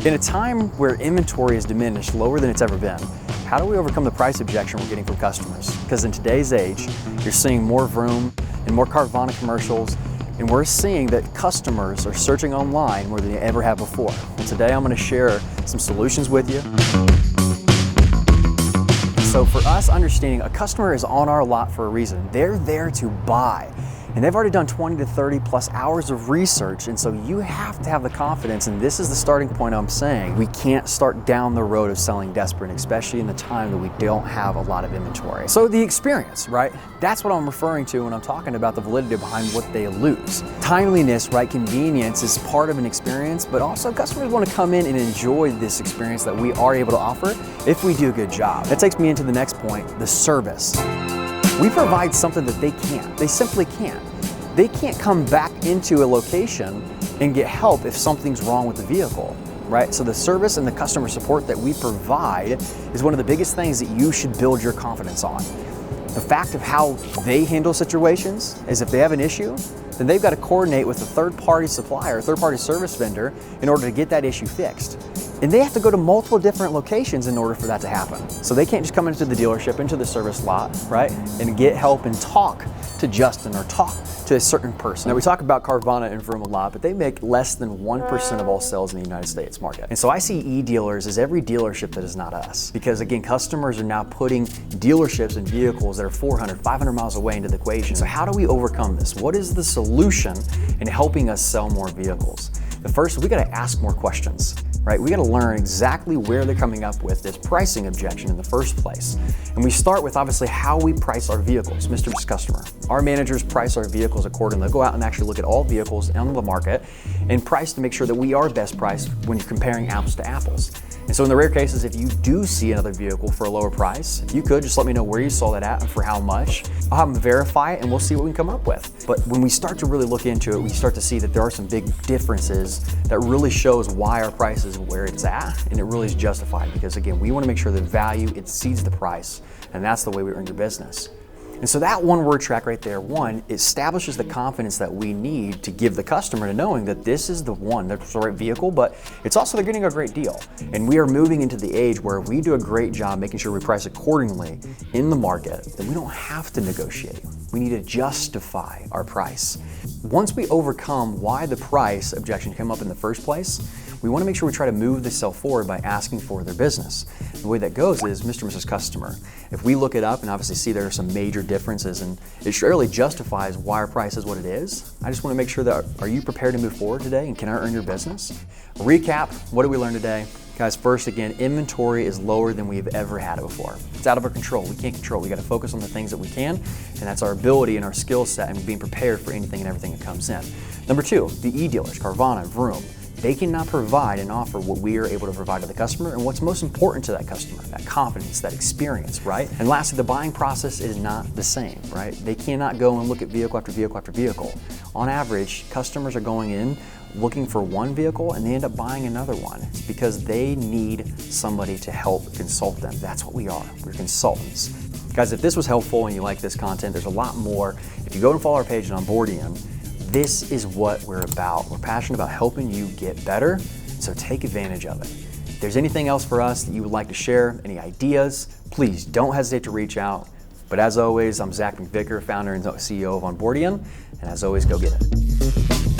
In a time where inventory is diminished lower than it's ever been, how do we overcome the price objection we're getting from customers? Because in today's age, you're seeing more Vroom and more Carvana commercials, and we're seeing that customers are searching online more than they ever have before. And today I'm going to share some solutions with you. So for us, understanding a customer is on our lot for a reason. They're there to buy. And they've already done 20 to 30 plus hours of research, and so you have to have the confidence, and this is the starting point I'm saying. We can't start down the road of selling desperate, especially in the time that we don't have a lot of inventory. So the experience, right? That's what I'm referring to when I'm talking about the validity behind what they lose. Timeliness, right? Convenience is part of an experience, but also customers want to come in and enjoy this experience that we are able to offer if we do a good job. That takes me into the next point, the service. We provide something that they can't. They simply can't. They can't come back into a location and get help if something's wrong with the vehicle, right? So the service and the customer support that we provide is one of the biggest things that you should build your confidence on. The fact of how they handle situations is if they have an issue, then they've got to coordinate with a third-party supplier, a third-party service vendor in order to get that issue fixed. And they have to go to multiple different locations in order for that to happen. So they can't just come into the dealership, into the service lot, right, and get help and talk to Justin or talk to a certain person. Now we talk about Carvana and Vroom a lot, but they make less than 1% of all sales in the United States market. And so I see e-dealers as every dealership that is not us. Because again, customers are now putting dealerships and vehicles that are 400, 500 miles away into the equation. So how do we overcome this? What is the solution in helping us sell more vehicles? The first, we gotta ask more questions, right? We gotta learn exactly where they're coming up with this pricing objection in the first place. And we start with obviously how we price our vehicles, Mr. and Mrs. Customer. Our managers price our vehicles accordingly. They'll go out and actually look at all vehicles on the market and price to make sure that we are best priced when you're comparing apples to apples. And so in the rare cases, if you do see another vehicle for a lower price, if you could, just let me know where you saw that at and for how much. I'll have them verify it and we'll see what we can come up with. But when we start to really look into it, we start to see that there are some big differences that really shows why our price is where it's at, and it really is justified because again, we want to make sure the value exceeds the price, and that's the way we earn your business. And so that one word track right there, one, establishes the confidence that we need to give the customer to knowing that this is the one, that's the right vehicle, but it's also they're getting a great deal. And we are moving into the age where we do a great job making sure we price accordingly in the market, that we don't have to negotiate. We need to justify our price. Once we overcome why the price objection came up in the first place, we want to make sure we try to move the sale forward by asking for their business. The way that goes is Mr. and Mrs. Customer. If we look it up and obviously see there are some major differences and it surely justifies why our price is what it is, I just want to make sure that are you prepared to move forward today and can I earn your business? Recap, what did we learn today? Guys, first again, inventory is lower than we've ever had it before. It's out of our control. We can't control. We got to focus on the things that we can, and that's our ability and our skill set and being prepared for anything and everything that comes in. Number two, the e-dealers, Carvana, Vroom. They cannot provide and offer what we are able to provide to the customer and what's most important to that customer, that confidence, that experience, right? And lastly, the buying process is not the same, right? They cannot go and look at vehicle after vehicle after vehicle. On average, customers are going in looking for one vehicle and they end up buying another one. It's because they need somebody to help consult them. That's what we are. We're consultants. Guys, if this was helpful and you like this content, there's a lot more. If you go and follow our page on Onboardian, this is what we're about. We're passionate about helping you get better, so take advantage of it. If there's anything else for us that you would like to share, any ideas, please don't hesitate to reach out. But as always, I'm Zach McVicker, founder and CEO of Onboardian, and as always, go get it.